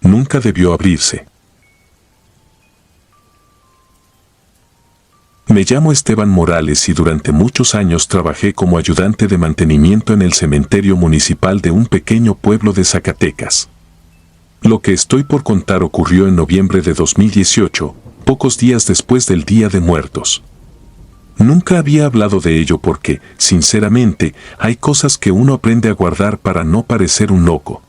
Nunca debió abrirse. Me llamo Esteban Morales y durante muchos años trabajé como ayudante de mantenimiento en el cementerio municipal de un pequeño pueblo de Zacatecas. Lo que estoy por contar ocurrió en noviembre de 2018, pocos días después del Día de Muertos. Nunca había hablado de ello porque, sinceramente, hay cosas que uno aprende a guardar para no parecer un loco.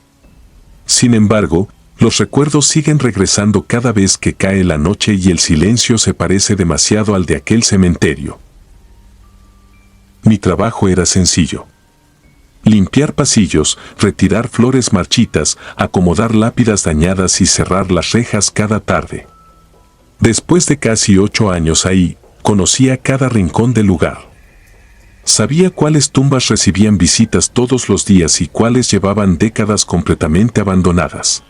Sin embargo, los recuerdos siguen regresando cada vez que cae la noche y el silencio se parece demasiado al de aquel cementerio. Mi trabajo era sencillo. Limpiar pasillos, retirar flores marchitas, acomodar lápidas dañadas y cerrar las rejas cada tarde. Después de casi 8 años ahí, conocía cada rincón del lugar. Sabía cuáles tumbas recibían visitas todos los días y cuáles llevaban décadas completamente abandonadas.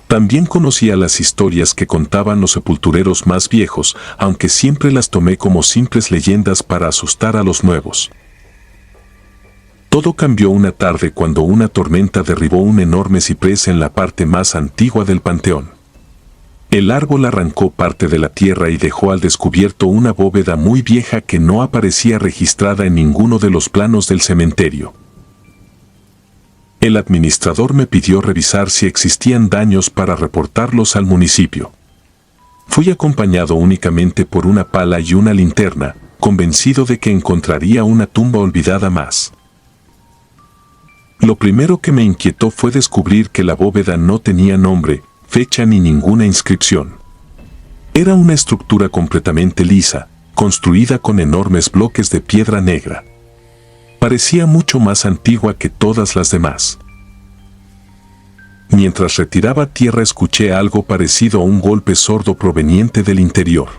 También conocía las historias que contaban los sepultureros más viejos, aunque siempre las tomé como simples leyendas para asustar a los nuevos. Todo cambió una tarde cuando una tormenta derribó un enorme ciprés en la parte más antigua del panteón. El árbol arrancó parte de la tierra y dejó al descubierto una bóveda muy vieja que no aparecía registrada en ninguno de los planos del cementerio. El administrador me pidió revisar si existían daños para reportarlos al municipio. Fui acompañado únicamente por una pala y una linterna, convencido de que encontraría una tumba olvidada más. Lo primero que me inquietó fue descubrir que la bóveda no tenía nombre, fecha ni ninguna inscripción. Era una estructura completamente lisa, construida con enormes bloques de piedra negra. Parecía mucho más antigua que todas las demás. Mientras retiraba tierra escuché algo parecido a un golpe sordo proveniente del interior.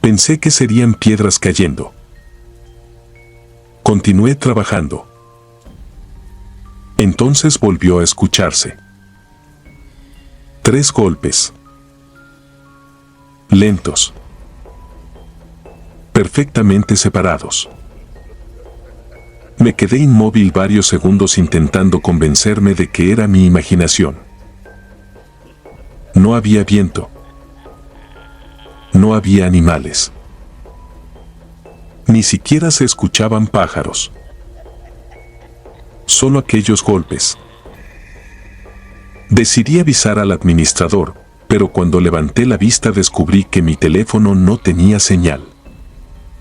Pensé que serían piedras cayendo. Continué trabajando. Entonces volvió a escucharse. 3 golpes. Lentos. Perfectamente separados. Me quedé inmóvil varios segundos intentando convencerme de que era mi imaginación. No había viento. No había animales. Ni siquiera se escuchaban pájaros. Solo aquellos golpes. Decidí avisar al administrador, pero cuando levanté la vista descubrí que mi teléfono no tenía señal.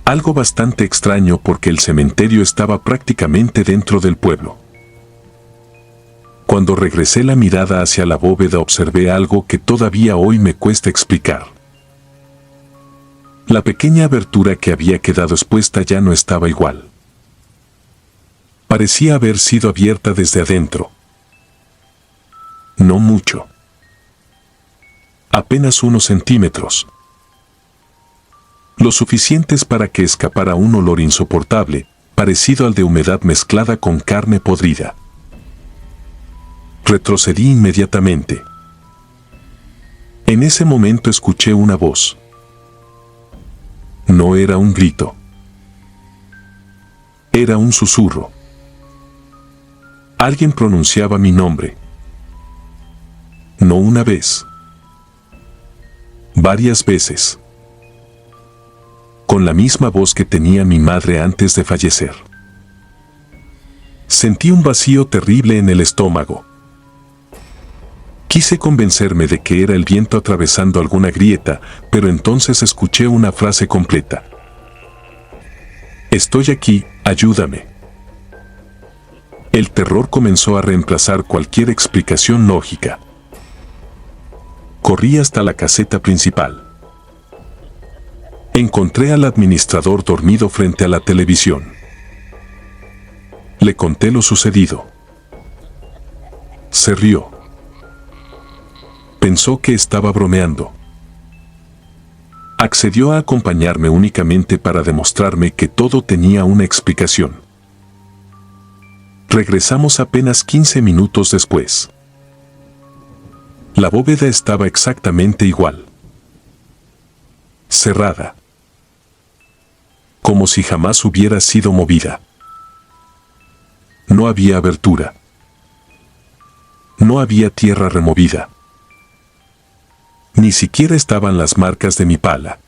Algo bastante extraño porque el cementerio estaba prácticamente dentro del pueblo. Cuando regresé la mirada hacia la bóveda observé algo que todavía hoy me cuesta explicar. La pequeña abertura que había quedado expuesta ya no estaba igual. Parecía haber sido abierta desde adentro. No mucho. Apenas unos centímetros. Lo suficientes para que escapara un olor insoportable, parecido al de humedad mezclada con carne podrida. Retrocedí inmediatamente. En ese momento escuché una voz. No era un grito. Era un susurro. Alguien pronunciaba mi nombre. No una vez. Varias veces. Con la misma voz que tenía mi madre antes de fallecer. Sentí un vacío terrible en el estómago. Quise convencerme de que era el viento atravesando alguna grieta, pero entonces escuché una frase completa. Estoy aquí, ayúdame. El terror comenzó a reemplazar cualquier explicación lógica. Corrí hasta la caseta principal. Encontré al administrador dormido frente a la televisión. Le conté lo sucedido. Se rió. Pensó que estaba bromeando. Accedió a acompañarme únicamente para demostrarme que todo tenía una explicación. Regresamos apenas 15 minutos después. La bóveda estaba exactamente igual. Cerrada. Como si jamás hubiera sido movida. No había abertura. No había tierra removida. Ni siquiera estaban las marcas de mi pala.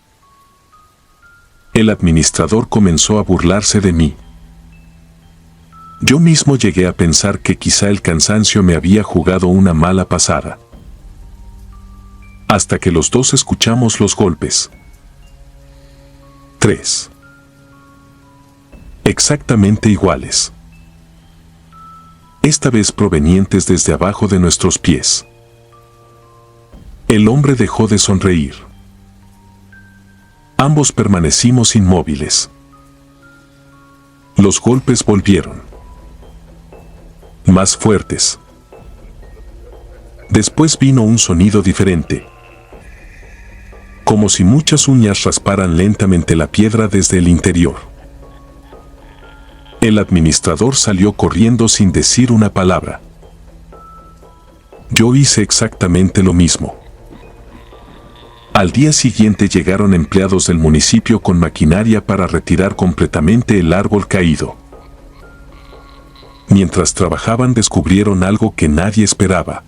El administrador comenzó a burlarse de mí. Yo mismo llegué a pensar que quizá el cansancio me había jugado una mala pasada. Hasta que los dos escuchamos los golpes. 3. Exactamente iguales. Esta vez provenientes desde abajo de nuestros pies. El hombre dejó de sonreír. Ambos permanecimos inmóviles. Los golpes volvieron. Más fuertes. Después vino un sonido diferente. Como si muchas uñas rasparan lentamente la piedra desde el interior. El administrador salió corriendo sin decir una palabra. Yo hice exactamente lo mismo. Al día siguiente llegaron empleados del municipio con maquinaria para retirar completamente el árbol caído. Mientras trabajaban descubrieron algo que nadie esperaba.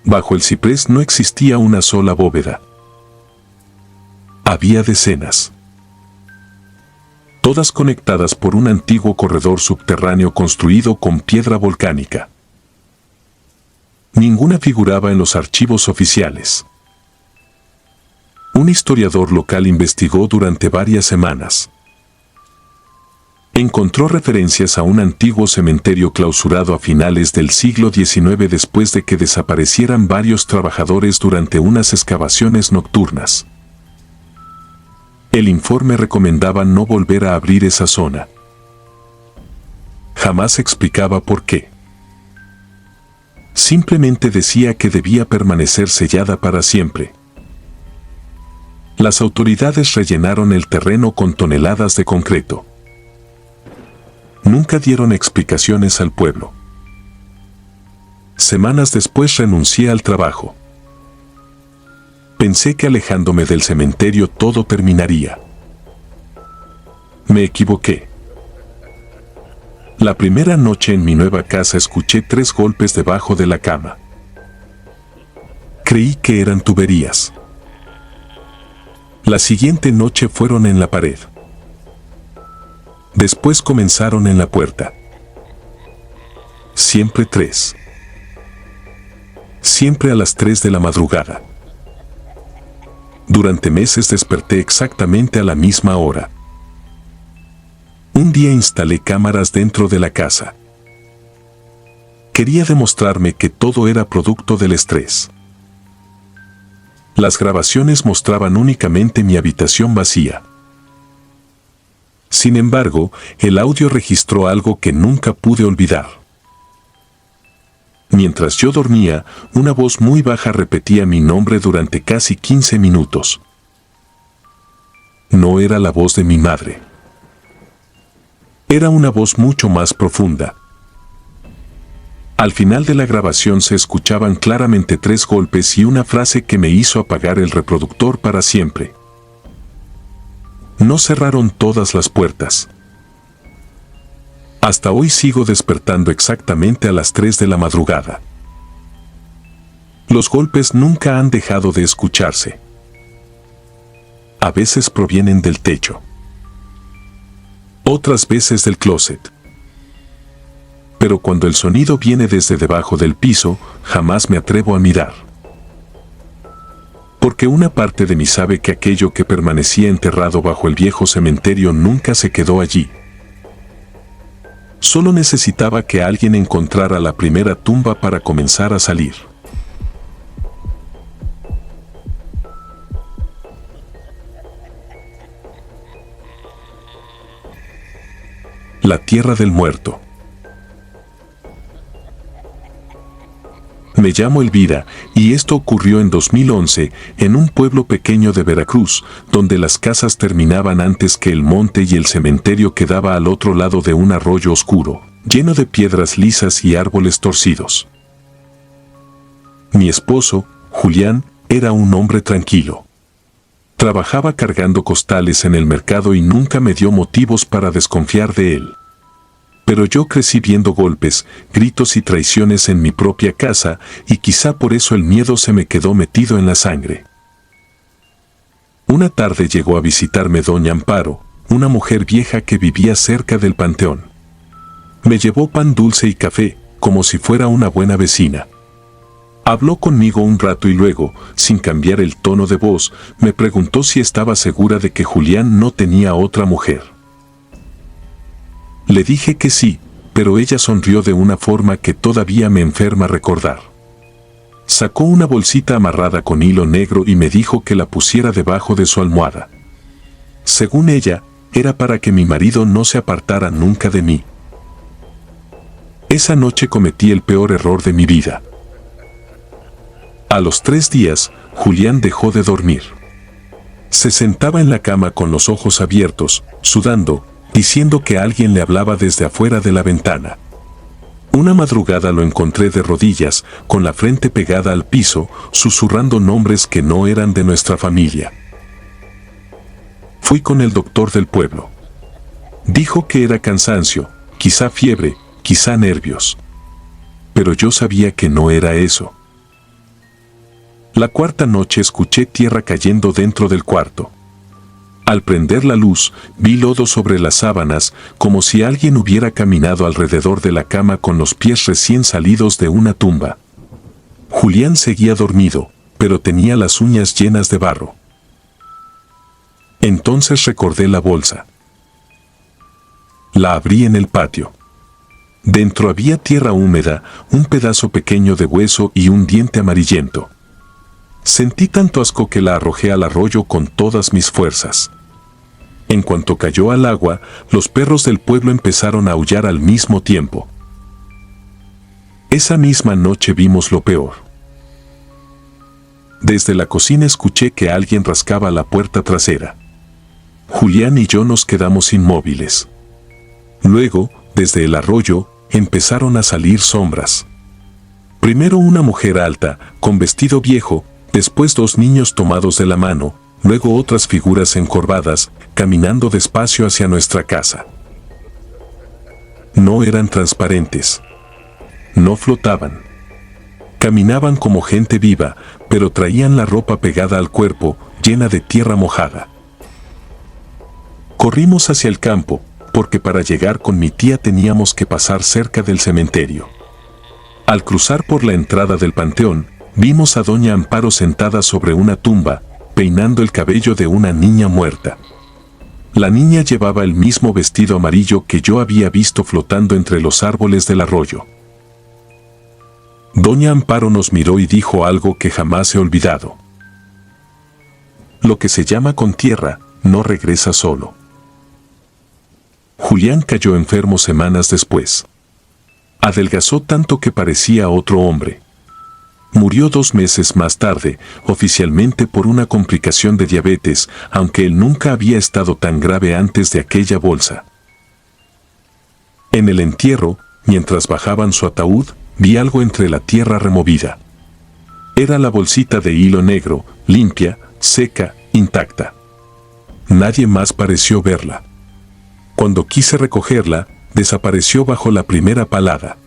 Bajo el ciprés no existía una sola bóveda. Había decenas. Todas conectadas por un antiguo corredor subterráneo construido con piedra volcánica. Ninguna figuraba en los archivos oficiales. Un historiador local investigó durante varias semanas. Encontró referencias a un antiguo cementerio clausurado a finales del siglo XIX después de que desaparecieran varios trabajadores durante unas excavaciones nocturnas. El informe recomendaba no volver a abrir esa zona. Jamás explicaba por qué. Simplemente decía que debía permanecer sellada para siempre. Las autoridades rellenaron el terreno con toneladas de concreto. Nunca dieron explicaciones al pueblo. Semanas después renuncié al trabajo. Pensé que alejándome del cementerio todo terminaría. Me equivoqué. La primera noche en mi nueva casa escuché 3 golpes debajo de la cama. Creí que eran tuberías. La siguiente noche fueron en la pared. Después comenzaron en la puerta. Siempre 3. Siempre a las 3 de la madrugada. Durante meses desperté exactamente a la misma hora. Un día instalé cámaras dentro de la casa. Quería demostrarme que todo era producto del estrés. Las grabaciones mostraban únicamente mi habitación vacía. Sin embargo, el audio registró algo que nunca pude olvidar. Mientras yo dormía, una voz muy baja repetía mi nombre durante casi 15 minutos. No era la voz de mi madre. Era una voz mucho más profunda. Al final de la grabación se escuchaban claramente 3 golpes y una frase que me hizo apagar el reproductor para siempre. No cerraron todas las puertas. Hasta hoy sigo despertando exactamente a las 3 de la madrugada. Los golpes nunca han dejado de escucharse. A veces provienen del techo. Otras veces del closet. Pero cuando el sonido viene desde debajo del piso, jamás me atrevo a mirar. Porque una parte de mí sabe que aquello que permanecía enterrado bajo el viejo cementerio nunca se quedó allí. Solo necesitaba que alguien encontrara la primera tumba para comenzar a salir. La tierra del muerto. Me llamo Elvira, y esto ocurrió en 2011, en un pueblo pequeño de Veracruz, donde las casas terminaban antes que el monte y el cementerio quedaba al otro lado de un arroyo oscuro, lleno de piedras lisas y árboles torcidos. Mi esposo, Julián, era un hombre tranquilo. Trabajaba cargando costales en el mercado y nunca me dio motivos para desconfiar de él. Pero yo crecí viendo golpes, gritos y traiciones en mi propia casa, y quizá por eso el miedo se me quedó metido en la sangre. Una tarde llegó a visitarme doña Amparo, una mujer vieja que vivía cerca del panteón. Me llevó pan dulce y café, como si fuera una buena vecina. Habló conmigo un rato y luego, sin cambiar el tono de voz, me preguntó si estaba segura de que Julián no tenía otra mujer. Le dije que sí, pero ella sonrió de una forma que todavía me enferma recordar. Sacó una bolsita amarrada con hilo negro y me dijo que la pusiera debajo de su almohada. Según ella, era para que mi marido no se apartara nunca de mí. Esa noche cometí el peor error de mi vida. A los 3 días, Julián dejó de dormir. Se sentaba en la cama con los ojos abiertos, sudando, diciendo que alguien le hablaba desde afuera de la ventana. Una madrugada lo encontré de rodillas, con la frente pegada al piso, susurrando nombres que no eran de nuestra familia. Fui con el doctor del pueblo. Dijo que era cansancio, quizá fiebre, quizá nervios. Pero yo sabía que no era eso. La cuarta noche escuché tierra cayendo dentro del cuarto. Al prender la luz, vi lodo sobre las sábanas, como si alguien hubiera caminado alrededor de la cama con los pies recién salidos de una tumba. Julián seguía dormido, pero tenía las uñas llenas de barro. Entonces recordé la bolsa. La abrí en el patio. Dentro había tierra húmeda, un pedazo pequeño de hueso y un diente amarillento. Sentí tanto asco que la arrojé al arroyo con todas mis fuerzas. En cuanto cayó al agua, los perros del pueblo empezaron a aullar al mismo tiempo. Esa misma noche vimos lo peor. Desde la cocina escuché que alguien rascaba la puerta trasera. Julián y yo nos quedamos inmóviles. Luego, desde el arroyo, empezaron a salir sombras. Primero una mujer alta, con vestido viejo, después 2 niños tomados de la mano, luego otras figuras encorvadas, caminando despacio hacia nuestra casa. No eran transparentes. No flotaban. Caminaban como gente viva, pero traían la ropa pegada al cuerpo, llena de tierra mojada. Corrimos hacia el campo, porque para llegar con mi tía teníamos que pasar cerca del cementerio. Al cruzar por la entrada del panteón, vimos a doña Amparo sentada sobre una tumba, peinando el cabello de una niña muerta. La niña llevaba el mismo vestido amarillo que yo había visto flotando entre los árboles del arroyo. Doña Amparo nos miró y dijo algo que jamás he olvidado. Lo que se llama con tierra, no regresa solo. Julián cayó enfermo semanas después. Adelgazó tanto que parecía otro hombre. Murió 2 meses más tarde, oficialmente por una complicación de diabetes, aunque él nunca había estado tan grave antes de aquella bolsa. En el entierro, mientras bajaban su ataúd, vi algo entre la tierra removida. Era la bolsita de hilo negro, limpia, seca, intacta. Nadie más pareció verla. Cuando quise recogerla, desapareció bajo la primera palada.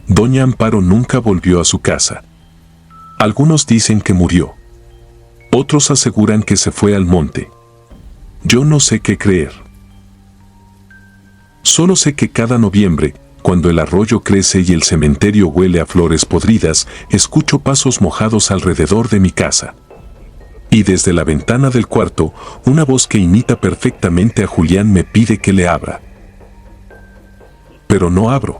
Doña Amparo nunca volvió a su casa. Algunos dicen que murió. Otros aseguran que se fue al monte. Yo no sé qué creer. Solo sé que cada noviembre, cuando el arroyo crece y el cementerio huele a flores podridas, escucho pasos mojados alrededor de mi casa. Y desde la ventana del cuarto, una voz que imita perfectamente a Julián me pide que le abra. Pero no abro.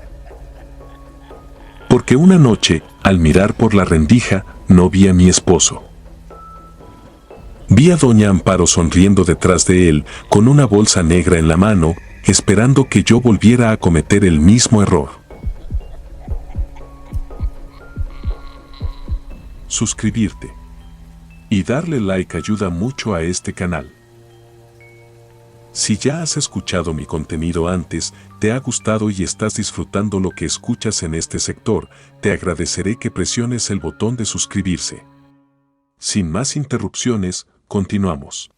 Porque una noche, al mirar por la rendija, no vi a mi esposo. Vi a doña Amparo sonriendo detrás de él, con una bolsa negra en la mano, esperando que yo volviera a cometer el mismo error. Suscribirte y darle like ayuda mucho a este canal. Si ya has escuchado mi contenido antes, te ha gustado y estás disfrutando lo que escuchas en este sector, te agradeceré que presiones el botón de suscribirse. Sin más interrupciones, continuamos.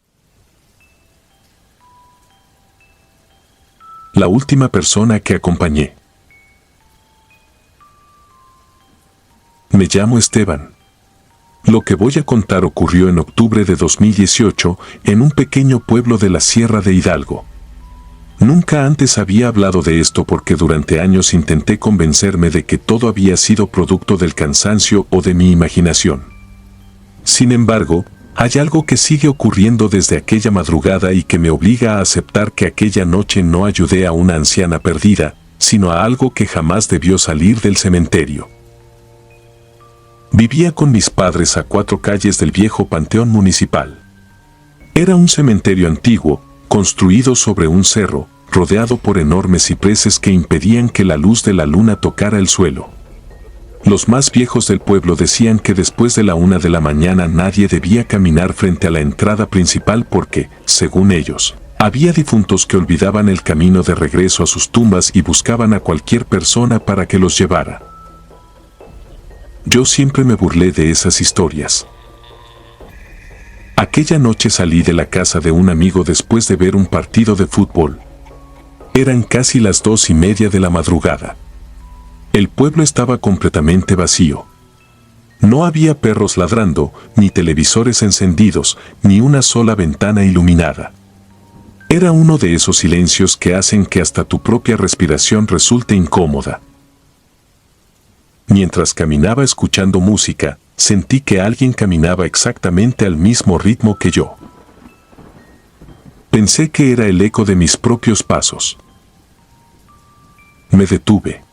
la última persona que acompañé. Me llamo Esteban. Lo que voy a contar ocurrió en octubre de 2018 en un pequeño pueblo de la Sierra de Hidalgo. Nunca antes había hablado de esto porque durante años intenté convencerme de que todo había sido producto del cansancio o de mi imaginación. Sin embargo, hay algo que sigue ocurriendo desde aquella madrugada y que me obliga a aceptar que aquella noche no ayudé a una anciana perdida, sino a algo que jamás debió salir del cementerio. Vivía con mis padres a 4 calles del viejo panteón municipal. Era un cementerio antiguo, construido sobre un cerro, rodeado por enormes cipreses que impedían que la luz de la luna tocara el suelo. Los más viejos del pueblo decían que después de la 1 de la mañana nadie debía caminar frente a la entrada principal porque, según ellos, había difuntos que olvidaban el camino de regreso a sus tumbas y buscaban a cualquier persona para que los llevara. Yo siempre me burlé de esas historias. Aquella noche salí de la casa de un amigo después de ver un partido de fútbol. Eran casi las 2:30 de la madrugada. El pueblo estaba completamente vacío. No había perros ladrando, ni televisores encendidos, ni una sola ventana iluminada. Era uno de esos silencios que hacen que hasta tu propia respiración resulte incómoda. Mientras caminaba escuchando música, sentí que alguien caminaba exactamente al mismo ritmo que yo. Pensé que era el eco de mis propios pasos. Me detuve.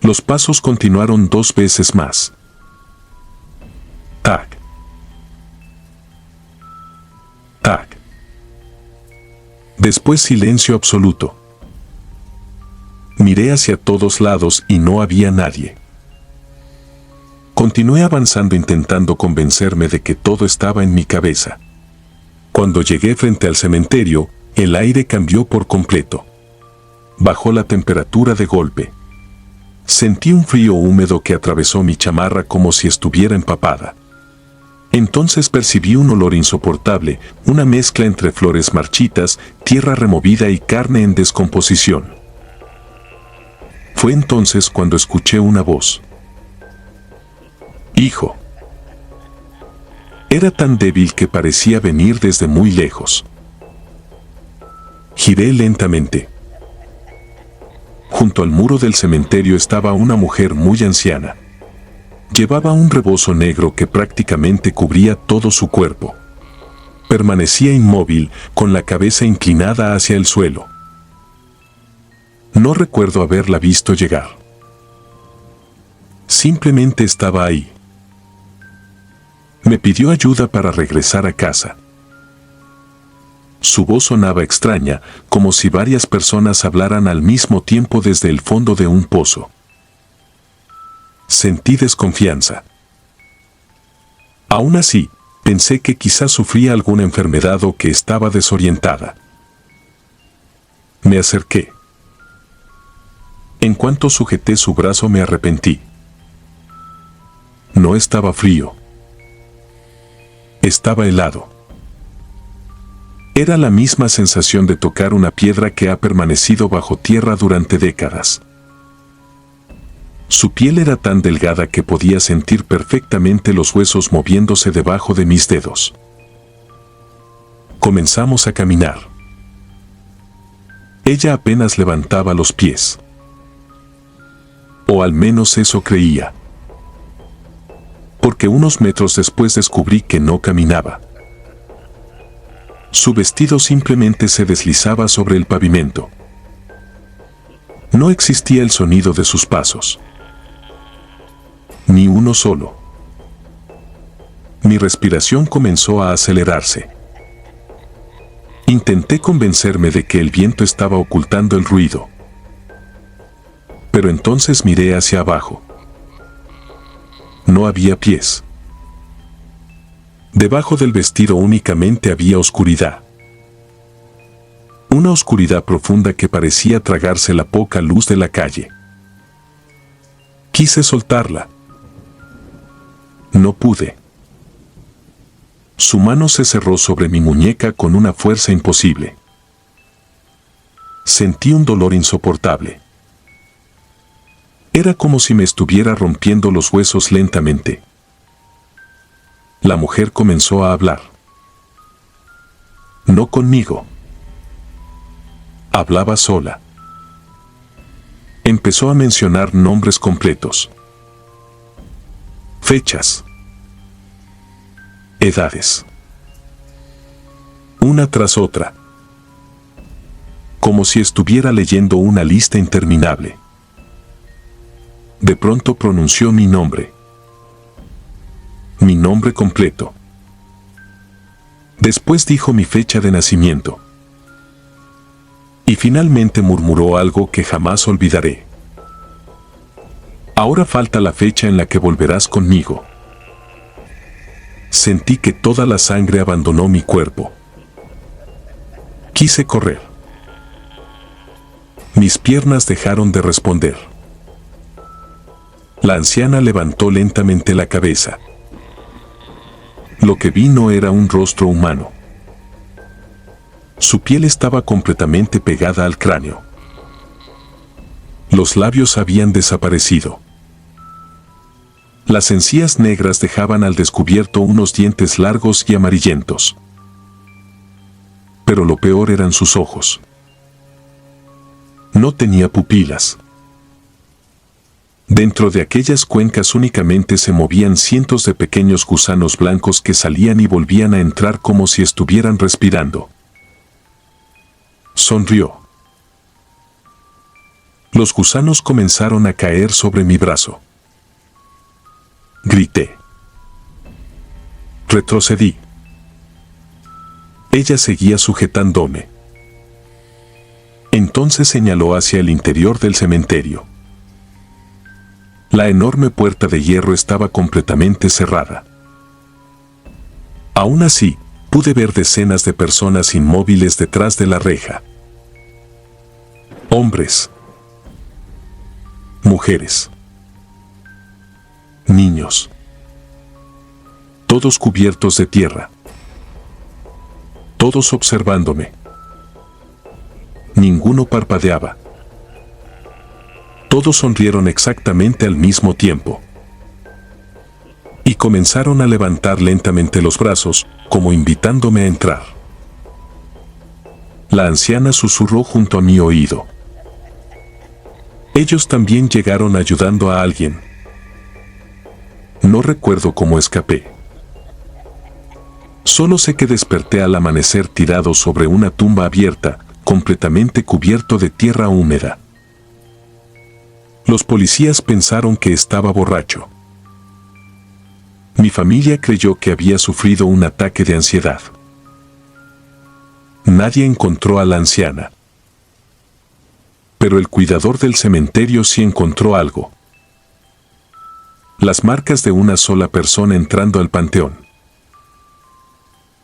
Los pasos continuaron 2 veces más. Tac. Tac. Después silencio absoluto. Miré hacia todos lados y no había nadie. Continué avanzando intentando convencerme de que todo estaba en mi cabeza. Cuando llegué frente al cementerio, el aire cambió por completo. Bajó la temperatura de golpe. Sentí un frío húmedo que atravesó mi chamarra como si estuviera empapada. Entonces percibí un olor insoportable, una mezcla entre flores marchitas, tierra removida y carne en descomposición. Fue entonces cuando escuché una voz. Hijo. Era tan débil que parecía venir desde muy lejos. Giré lentamente. Junto al muro del cementerio estaba una mujer muy anciana. Llevaba un rebozo negro que prácticamente cubría todo su cuerpo. Permanecía inmóvil, con la cabeza inclinada hacia el suelo. No recuerdo haberla visto llegar. Simplemente estaba ahí. Me pidió ayuda para regresar a casa. Su voz sonaba extraña, como si varias personas hablaran al mismo tiempo desde el fondo de un pozo. Sentí desconfianza. Aún así, pensé que quizás sufría alguna enfermedad o que estaba desorientada. Me acerqué. En cuanto sujeté su brazo me arrepentí. No estaba frío. Estaba helado. Era la misma sensación de tocar una piedra que ha permanecido bajo tierra durante décadas. Su piel era tan delgada que podía sentir perfectamente los huesos moviéndose debajo de mis dedos. Comenzamos a caminar. Ella apenas levantaba los pies. O al menos eso creía. Porque unos metros después descubrí que no caminaba. Su vestido simplemente se deslizaba sobre el pavimento. No existía el sonido de sus pasos. Ni uno solo. Mi respiración comenzó a acelerarse. Intenté convencerme de que el viento estaba ocultando el ruido. Pero entonces miré hacia abajo. No había pies. Debajo del vestido únicamente había oscuridad. Una oscuridad profunda que parecía tragarse la poca luz de la calle. Quise soltarla. No pude. Su mano se cerró sobre mi muñeca con una fuerza imposible. Sentí un dolor insoportable. Era como si me estuviera rompiendo los huesos lentamente. La mujer comenzó a hablar. No conmigo. Hablaba sola. Empezó a mencionar nombres completos. Fechas. Edades. Una tras otra. Como si estuviera leyendo una lista interminable. De pronto pronunció mi nombre. Mi nombre completo. Después dijo mi fecha de nacimiento. Y finalmente murmuró algo que jamás olvidaré. Ahora falta la fecha en la que volverás conmigo. Sentí que toda la sangre abandonó mi cuerpo. Quise correr. Mis piernas dejaron de responder. La anciana levantó lentamente la cabeza. Lo que vi no era un rostro humano. Su piel estaba completamente pegada al cráneo. Los labios habían desaparecido. Las encías negras dejaban al descubierto unos dientes largos y amarillentos. Pero lo peor eran sus ojos. No tenía pupilas. Dentro de aquellas cuencas únicamente se movían cientos de pequeños gusanos blancos que salían y volvían a entrar como si estuvieran respirando. Sonrió. Los gusanos comenzaron a caer sobre mi brazo. Grité. Retrocedí. Ella seguía sujetándome. Entonces señaló hacia el interior del cementerio. La enorme puerta de hierro estaba completamente cerrada. Aún así, pude ver decenas de personas inmóviles detrás de la reja. Hombres. Mujeres. Niños. Todos cubiertos de tierra. Todos observándome. Ninguno parpadeaba. Todos sonrieron exactamente al mismo tiempo. Y comenzaron a levantar lentamente los brazos, como invitándome a entrar. La anciana susurró junto a mi oído. Ellos también llegaron ayudando a alguien. No recuerdo cómo escapé. Solo sé que desperté al amanecer tirado sobre una tumba abierta, completamente cubierto de tierra húmeda. Los policías pensaron que estaba borracho. Mi familia creyó que había sufrido un ataque de ansiedad. Nadie encontró a la anciana. Pero el cuidador del cementerio sí encontró algo. Las marcas de una sola persona entrando al panteón.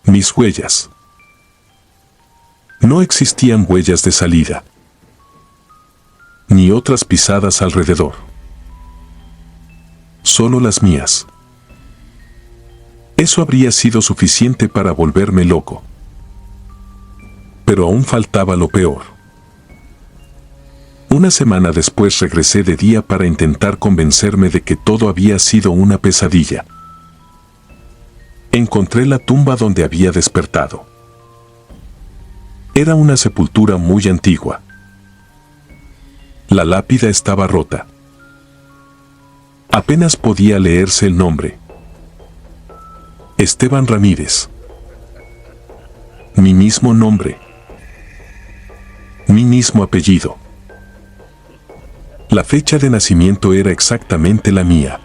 Mis huellas. No existían huellas de salida, ni otras pisadas alrededor. Solo las mías. Eso habría sido suficiente para volverme loco. Pero aún faltaba lo peor. Una semana después regresé de día para intentar convencerme de que todo había sido una pesadilla. Encontré la tumba donde había despertado. Era una sepultura muy antigua. La lápida estaba rota. Apenas podía leerse el nombre. Esteban Ramírez. Mi mismo nombre. Mi mismo apellido. La fecha de nacimiento era exactamente la mía.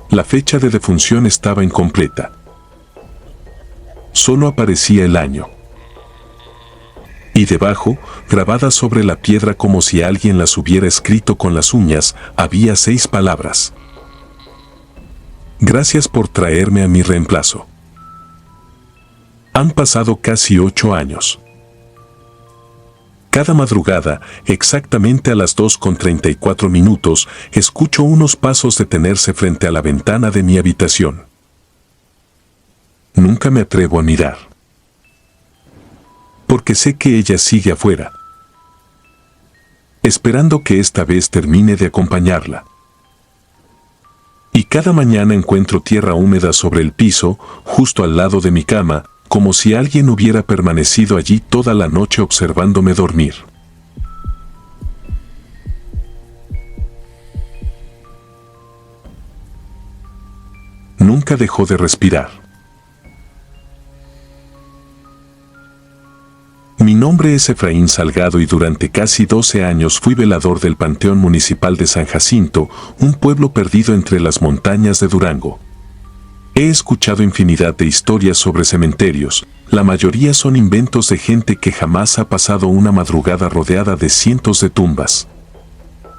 La fecha de defunción estaba incompleta. Solo aparecía el año. Y debajo, grabada sobre la piedra como si alguien las hubiera escrito con las uñas, había 6 palabras. Gracias por traerme a mi reemplazo. Han pasado casi 8 años. Cada madrugada, exactamente a las 2:34, escucho unos pasos detenerse frente a la ventana de mi habitación. Nunca me atrevo a mirar. porque sé que ella sigue afuera, esperando que esta vez termine de acompañarla. Y cada mañana encuentro tierra húmeda sobre el piso, justo al lado de mi cama, como si alguien hubiera permanecido allí toda la noche observándome dormir. Nunca dejó de respirar. Mi nombre es Efraín Salgado y durante casi 12 años fui velador del Panteón Municipal de San Jacinto, un pueblo perdido entre las montañas de Durango. He escuchado infinidad de historias sobre cementerios, la mayoría son inventos de gente que jamás ha pasado una madrugada rodeada de cientos de tumbas.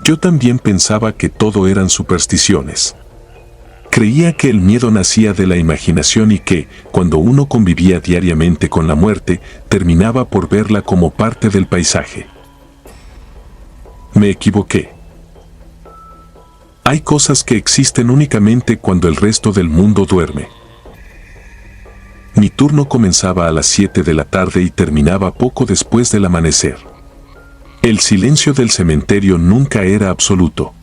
Yo también pensaba que todo eran supersticiones. Creía que el miedo nacía de la imaginación y que, cuando uno convivía diariamente con la muerte, terminaba por verla como parte del paisaje. Me equivoqué. Hay cosas que existen únicamente cuando el resto del mundo duerme. Mi turno comenzaba a las 7 de la tarde y terminaba poco después del amanecer. El silencio del cementerio nunca era absoluto.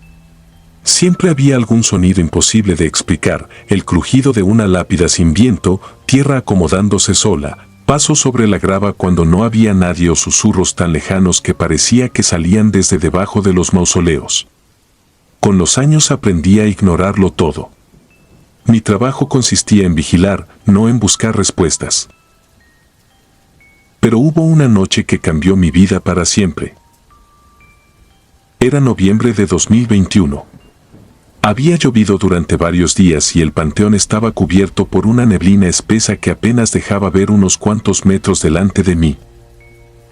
Siempre había algún sonido imposible de explicar, el crujido de una lápida sin viento, tierra acomodándose sola, pasos sobre la grava cuando no había nadie o susurros tan lejanos que parecía que salían desde debajo de los mausoleos. Con los años aprendí a ignorarlo todo. Mi trabajo consistía en vigilar, no en buscar respuestas. Pero hubo una noche que cambió mi vida para siempre. Era noviembre de 2021. Había llovido durante varios días y el panteón estaba cubierto por una neblina espesa que apenas dejaba ver unos cuantos metros delante de mí.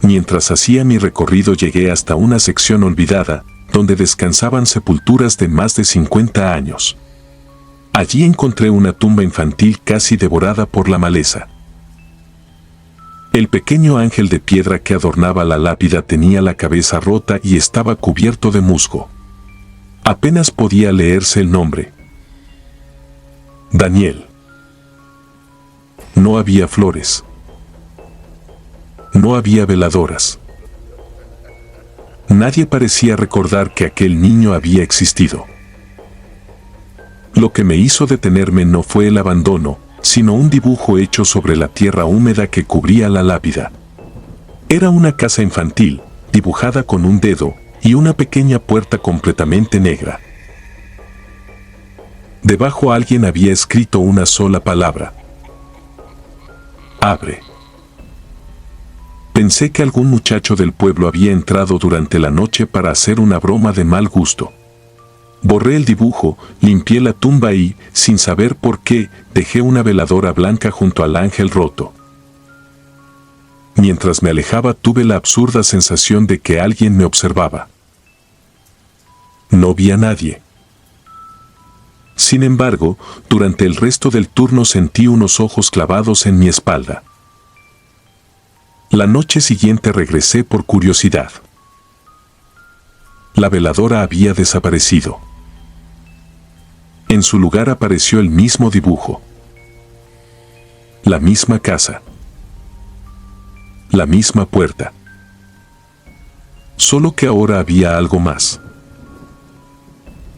Mientras hacía mi recorrido llegué hasta una sección olvidada, donde descansaban sepulturas de más de 50 años. Allí encontré una tumba infantil casi devorada por la maleza. El pequeño ángel de piedra que adornaba la lápida tenía la cabeza rota y estaba cubierto de musgo. Apenas podía leerse el nombre. Daniel. No había flores. No había veladoras. Nadie parecía recordar que aquel niño había existido. Lo que me hizo detenerme no fue el abandono, sino un dibujo hecho sobre la tierra húmeda que cubría la lápida. Era una casa infantil, dibujada con un dedo, y una pequeña puerta completamente negra. Debajo alguien había escrito una sola palabra. Abre. Pensé que algún muchacho del pueblo había entrado durante la noche para hacer una broma de mal gusto. Borré el dibujo, limpié la tumba y, sin saber por qué, dejé una veladora blanca junto al ángel roto. Mientras me alejaba tuve la absurda sensación de que alguien me observaba. No vi a nadie. Sin embargo, durante el resto del turno sentí unos ojos clavados en mi espalda. La noche siguiente regresé por curiosidad. La veladora había desaparecido. En su lugar apareció el mismo dibujo. La misma casa. La misma puerta. Solo que ahora había algo más.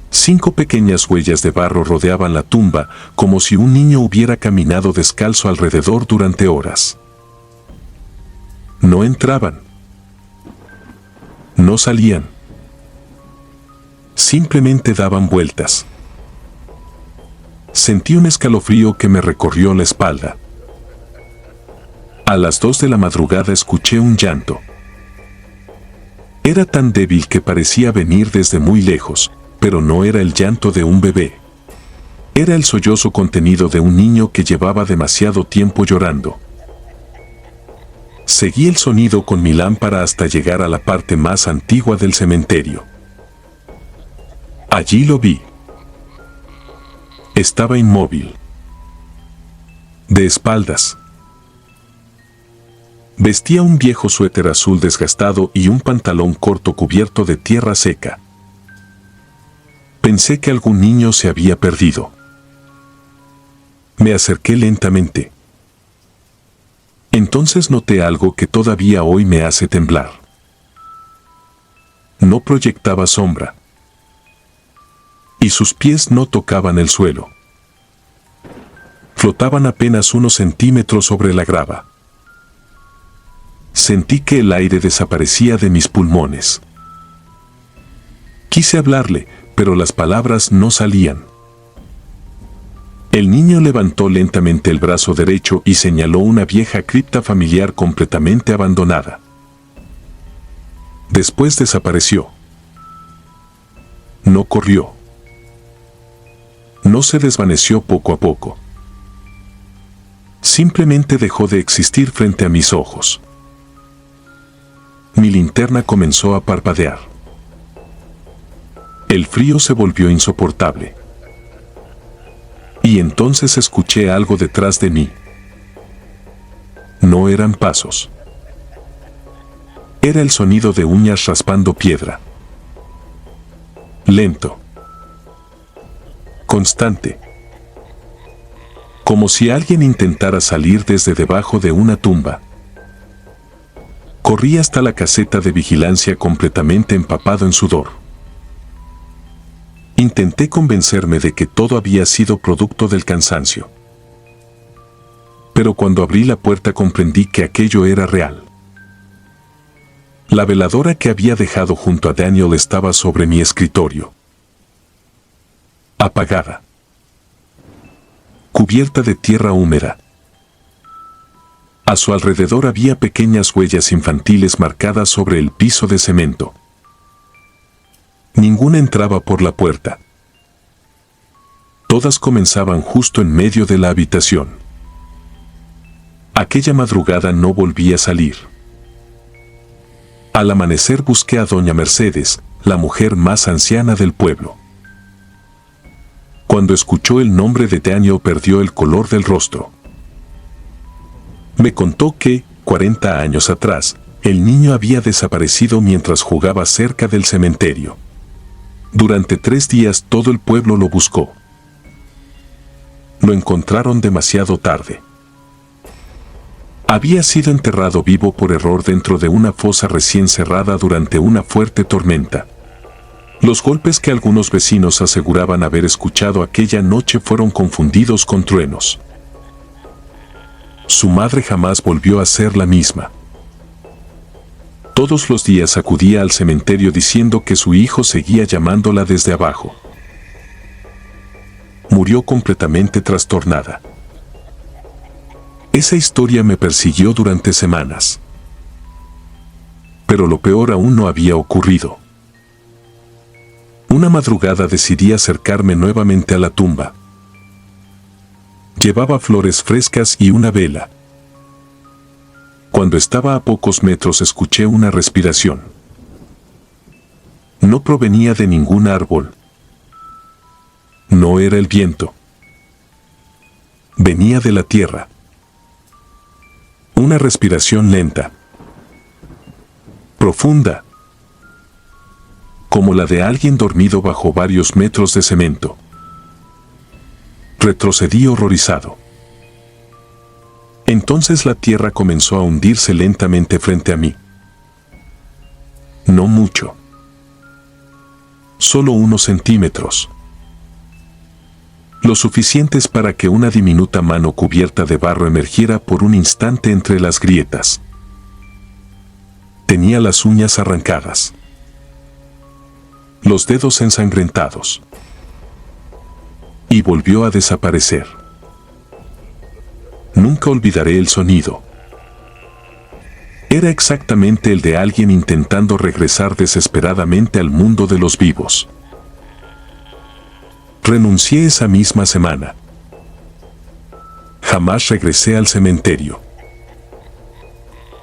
5 pequeñas huellas de barro rodeaban la tumba, como si un niño hubiera caminado descalzo alrededor durante horas. No entraban. No salían. Simplemente daban vueltas. Sentí un escalofrío que me recorrió la espalda. A las 2 de la madrugada escuché un llanto. Era tan débil que parecía venir desde muy lejos, pero no era el llanto de un bebé. Era el sollozo contenido de un niño que llevaba demasiado tiempo llorando. Seguí el sonido con mi lámpara hasta llegar a la parte más antigua del cementerio. Allí lo vi. Estaba inmóvil. De espaldas. Vestía un viejo suéter azul desgastado y un pantalón corto cubierto de tierra seca. Pensé que algún niño se había perdido. Me acerqué lentamente. Entonces noté algo que todavía hoy me hace temblar. No proyectaba sombra. Y sus pies no tocaban el suelo. Flotaban apenas unos centímetros sobre la grava. Sentí que el aire desaparecía de mis pulmones. Quise hablarle, pero las palabras no salían. El niño levantó lentamente el brazo derecho y señaló una vieja cripta familiar completamente abandonada. Después desapareció. No corrió. No se desvaneció poco a poco. Simplemente dejó de existir frente a mis ojos. Mi linterna comenzó a parpadear. El frío se volvió insoportable. Y entonces escuché algo detrás de mí. No eran pasos. Era el sonido de uñas raspando piedra. Lento. Constante. Como si alguien intentara salir desde debajo de una tumba. Corrí hasta la caseta de vigilancia completamente empapado en sudor. Intenté convencerme de que todo había sido producto del cansancio. Pero cuando abrí la puerta comprendí que aquello era real. La veladora que había dejado junto a Daniel estaba sobre mi escritorio. Apagada. Cubierta de tierra húmeda. A su alrededor había pequeñas huellas infantiles marcadas sobre el piso de cemento. Ninguna entraba por la puerta. Todas comenzaban justo en medio de la habitación. Aquella madrugada no volví a salir. Al amanecer busqué a doña Mercedes, la mujer más anciana del pueblo. Cuando escuchó el nombre de Daniel perdió el color del rostro. Me contó que, 40 años atrás, el niño había desaparecido mientras jugaba cerca del cementerio. Durante 3 días todo el pueblo lo buscó. Lo encontraron demasiado tarde. Había sido enterrado vivo por error dentro de una fosa recién cerrada durante una fuerte tormenta. Los golpes que algunos vecinos aseguraban haber escuchado aquella noche fueron confundidos con truenos. Su madre jamás volvió a ser la misma. Todos los días acudía al cementerio diciendo que su hijo seguía llamándola desde abajo. Murió completamente trastornada. Esa historia me persiguió durante semanas. Pero lo peor aún no había ocurrido. Una madrugada decidí acercarme nuevamente a la tumba. Llevaba flores frescas y una vela. Cuando estaba a pocos metros escuché una respiración. No provenía de ningún árbol. No era el viento. Venía de la tierra. Una respiración lenta. Profunda. Como la de alguien dormido bajo varios metros de cemento. Retrocedí horrorizado. Entonces la tierra comenzó a hundirse lentamente frente a mí. No mucho. Solo unos centímetros. Lo suficientes para que una diminuta mano cubierta de barro emergiera por un instante entre las grietas. Tenía las uñas arrancadas. Los dedos ensangrentados. Y volvió a desaparecer. Nunca olvidaré el sonido. Era exactamente el de alguien intentando regresar desesperadamente al mundo de los vivos. Renuncié esa misma semana. Jamás regresé al cementerio.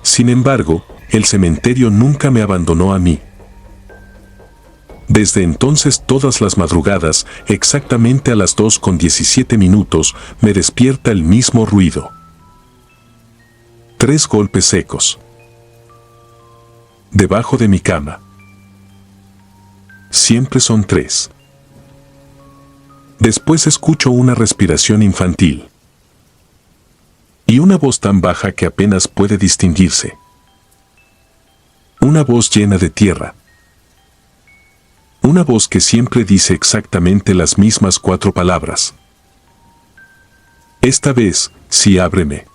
Sin embargo, el cementerio nunca me abandonó a mí. Desde entonces todas las madrugadas, exactamente a las 2:17, me despierta el mismo ruido. 3 golpes secos. Debajo de mi cama. Siempre son 3. Después escucho una respiración infantil. Y una voz tan baja que apenas puede distinguirse. Una voz llena de tierra. Una voz que siempre dice exactamente las mismas 4 palabras. Esta vez, sí, ábreme.